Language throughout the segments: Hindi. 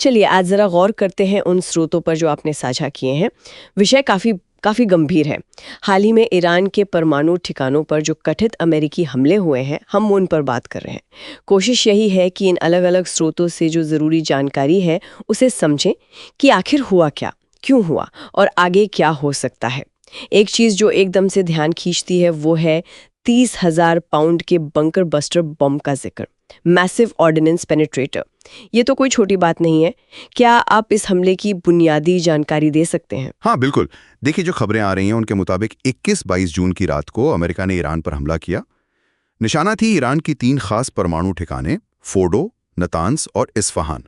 चलिए आज जरा गौर करते हैं उन स्रोतों पर जो आपने साझा किए हैं। विषय काफी गंभीर है। हाल ही में ईरान के परमाणु ठिकानों पर जो कथित अमेरिकी हमले हुए हैं, हम उन पर बात कर रहे हैं। कोशिश यही है कि इन अलग अलग स्रोतों से जो ज़रूरी जानकारी है उसे समझें कि आखिर हुआ क्या, क्यों हुआ और आगे क्या हो सकता है। एक चीज़ जो एकदम से ध्यान खींचती है वो है 30,000 पाउंड के बंकर बस्टर बम का जिक्र, मैसिव ऑर्डिनेंस पेनिट्रेटर। ये तो कोई छोटी बात नहीं है। क्या आप इस हमले की बुनियादी जानकारी दे सकते हैं? हाँ बिल्कुल। देखिए, जो खबरें आ रही हैं उनके मुताबिक 21-22 जून की रात को अमेरिका ने ईरान पर हमला किया। निशाना थी ईरान की 3 खास परमाणु ठिकाने, फोर्डो, नतांस और इस्फहान।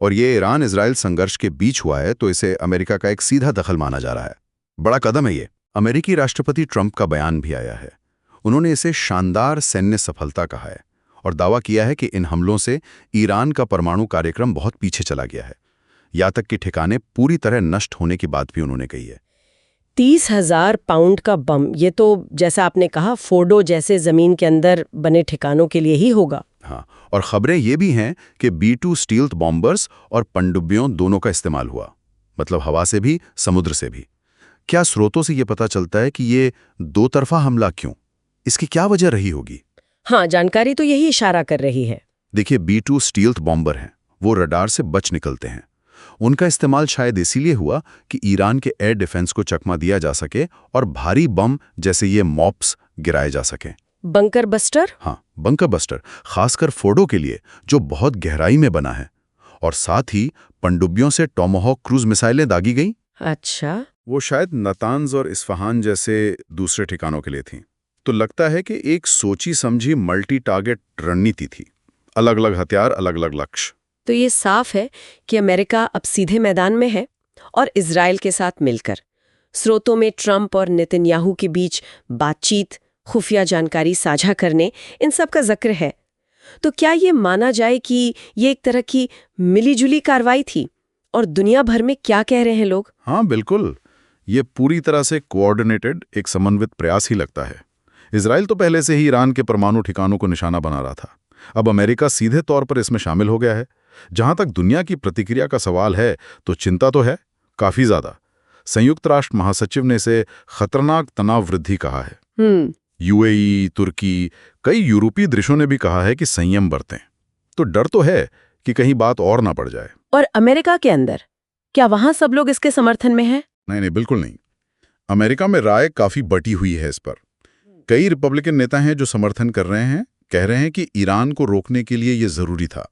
और ये ईरान इजराइल संघर्ष के बीच हुआ है, तो इसे अमेरिका का एक सीधा दखल माना जा रहा है। बड़ा कदम है ये। अमेरिकी राष्ट्रपति ट्रंप का बयान भी आया है। उन्होंने इसे शानदार सैन्य सफलता कहा है और दावा किया है कि इन हमलों से ईरान का परमाणु कार्यक्रम बहुत पीछे चला गया है। यहाँ तक कि ठिकाने पूरी तरह नष्ट होने की बात भी उन्होंने कही है। 30,000 पाउंड का बम, ये तो जैसा आपने कहा फोर्डो जैसे जमीन के अंदर बने ठिकानों के लिए ही होगा। हाँ, और खबरें ये भी हैं कि B-2 स्टील्थ बॉम्बर्स और पनडुब्बियों दोनों का इस्तेमाल हुआ, मतलब हवा से भी समुद्र से भी। क्या स्रोतों से ये पता चलता है कि ये दो तरफा हमला क्यों, इसकी क्या वजह रही होगी? हाँ, जानकारी तो यही इशारा कर रही है। देखिए, B-2 स्टील्थ बॉम्बर हैं, वो रडार से बच निकलते हैं। उनका इस्तेमाल शायद इसीलिए हुआ कि ईरान के एयर डिफेंस को चकमा दिया जा सके और भारी बम जैसे ये मॉप्स गिराए जा सकें। Bunker buster? हाँ, बंकर बस्टर, खासकर फोर्डो के लिए जो बहुत गहराई में बना है। और साथ ही पनडुब्बियों से टॉमाहॉक क्रूज मिसाइलें दागी गई। अच्छा, वो शायद नतांज और इस्फहान जैसे दूसरे ठिकानों के लिए थी। तो लगता है कि एक सोची समझी मल्टी टारगेट रणनीति थी, अलग अलग हथियार, अलग अलग लक्ष्य। तो ये साफ है कि अमेरिका अब सीधे मैदान में है और इजराइल के साथ मिलकर। स्रोतों में ट्रंप और नेतन्याहू के बीच बातचीत, खुफिया जानकारी साझा करने, इन सब का जिक्र है। तो क्या ये माना जाए कि ये एक तरह की मिलीजुली कार्रवाई थी? और दुनिया भर में क्या कह रहे हैं लोग? हाँ बिल्कुल, ये पूरी तरह से कोऑर्डिनेटेड एक समन्वित प्रयास ही लगता है। इजराइल तो पहले से ही ईरान के परमाणु ठिकानों को निशाना बना रहा था। अब अमेरिका सीधे तौर पर इसमें शामिल हो गया है। जहां तक दुनिया की प्रतिक्रिया का सवाल है, तो चिंता तो है, काफी ज्यादा। संयुक्त राष्ट्र महासचिव ने इसे खतरनाक तनाव वृद्धि कहा है। यूएई, तुर्की, कई यूरोपीय देशों ने भी कहा है कि संयम बरतें। तो डर तो है कि कहीं बात और ना पड़ जाए। और अमेरिका के अंदर क्या वहां सब लोग इसके समर्थन में हैं? नहीं, बिल्कुल नहीं। अमेरिका में राय काफी बटी हुई है इस पर। कई रिपब्लिकन नेता हैं जो समर्थन कर रहे हैं, कह रहे हैं कि ईरान को रोकने के लिए ये जरूरी था।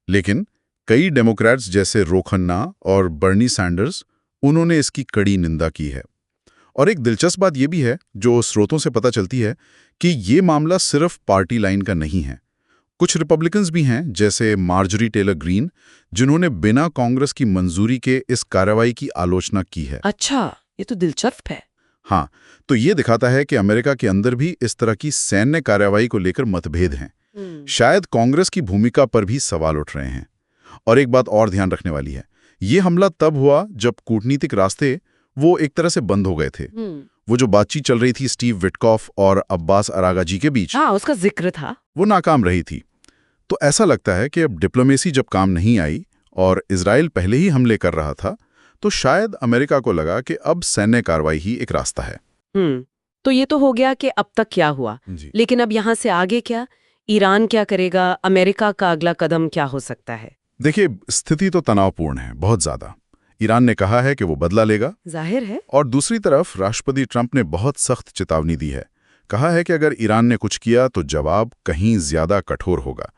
लेकिन कई डेमोक्रेट्स जैसे रो खन्ना और बर्नी सैंडर्स, उन्होंने इसकी कड़ी निंदा की है। और एक दिलचस्प बात यह भी है, जो स्रोतों से पता चलती है, कि ये मामला सिर्फ पार्टी लाइन का नहीं है। कुछ रिपब्लिकन्स भी हैं, जैसे मार्जरी टेलर ग्रीन, जिन्होंने बिना कांग्रेस की मंजूरी के इस कार्रवाई की आलोचना की है। अच्छा, ये तो दिलचस्प है। हाँ, तो ये दिखाता है कि अमेरिका के अंदर भी इस तरह की सैन्य कार्रवाई को लेकर मतभेद हैं। शायद कांग्रेस की भूमिका पर भी सवाल उठ रहे हैं। और एक बात और ध्यान रखने वाली है, ये हमला तब हुआ जब कूटनीतिक रास्ते वो एक तरह से बंद हो गए थे। वो जो बातचीत चल रही थी स्टीव विटकॉफ और अब्बास अरागाजी के बीच, हाँ, उसका जिक्र था, वो नाकाम रही थी। तो ऐसा लगता है कि अब डिप्लोमेसी जब काम नहीं आई और इजराइल पहले ही हमले कर रहा था, तो शायद अमेरिका को लगा कि अब सैन्य कार्रवाई ही एक रास्ता है। तो ये तो हो गया कि अब तक क्या हुआ, लेकिन अब यहाँ से आगे क्या? ईरान क्या करेगा? अमेरिका का अगला कदम क्या हो सकता है? देखिए, स्थिति तो तनावपूर्ण है, बहुत ज्यादा। ईरान ने कहा है कि वो बदला लेगा, जाहिर है। और दूसरी तरफ राष्ट्रपति ट्रंप ने बहुत सख्त चेतावनी दी है। कहा है कि अगर ईरान ने कुछ किया तो जवाब कहीं ज्यादा कठोर होगा।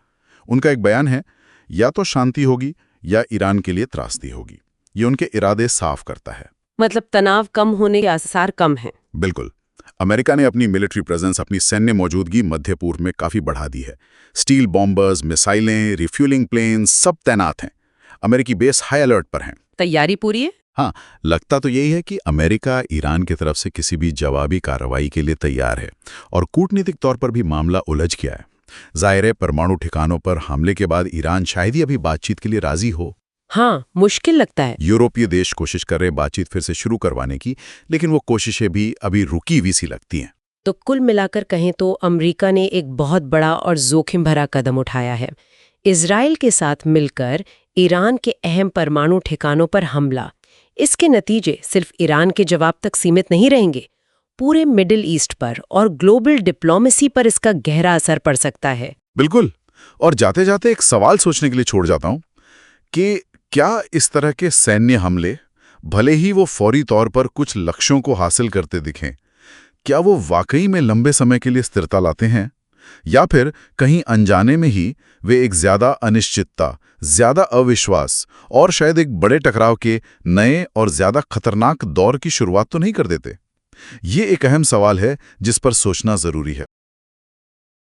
उनका एक बयान है, या तो शांति होगी या ईरान के लिए त्रासदी होगी। ये उनके इरादे साफ करता है। मतलब तनाव कम होने के आसार कम हैं। बिल्कुल। अमेरिका ने अपनी मिलिट्री प्रेजेंस, अपनी सैन्य मौजूदगी मध्य पूर्व में काफी बढ़ा दी है। स्टील बॉम्बर्स, मिसाइलें, रिफ्यूलिंग प्लेन्स सब तैनात हैं। अमेरिकी बेस हाई अलर्ट पर हैं। तैयारी पूरी है? हाँ, लगता तो यही है कि अमेरिका ईरान की तरफ से किसी भी जवाबी कार्रवाई के लिए तैयार है। और कूटनीतिक तौर पर भी मामला उलझ गया है। जाहिर है, परमाणु ठिकानों पर हमले के बाद ईरान शायद ही अभी बातचीत के लिए राजी हो। हाँ, मुश्किल लगता है। यूरोपीय देश कोशिश कर रहे बातचीत फिर से शुरू करवाने की, लेकिन वो कोशिशें भी अभी रुकी हुई सी लगती हैं। तो कुल मिलाकर कहें तो अमेरिका ने एक बहुत बड़ा और जोखिम भरा कदम उठाया है। इजराइल के साथ मिलकर ईरान के अहम परमाणु ठिकानों पर हमला, इसके नतीजे सिर्फ ईरान के जवाब तक सीमित नहीं रहेंगे, पूरे मिडिल ईस्ट पर और ग्लोबल डिप्लोमेसी पर इसका गहरा असर पड़ सकता है। बिल्कुल। और जाते जाते एक सवाल सोचने के लिए छोड़ जाता हूं कि क्या इस तरह के सैन्य हमले, भले ही वो फौरी तौर पर कुछ लक्ष्यों को हासिल करते दिखें, क्या वो वाकई में लंबे समय के लिए स्थिरता लाते हैं, या फिर कहीं अनजाने में ही वे एक ज्यादा अनिश्चितता, ज्यादा अविश्वास और शायद एक बड़े टकराव के नए और ज्यादा खतरनाक दौर की शुरुआत तो नहीं कर देते? ये एक अहम सवाल है जिस पर सोचना जरूरी है।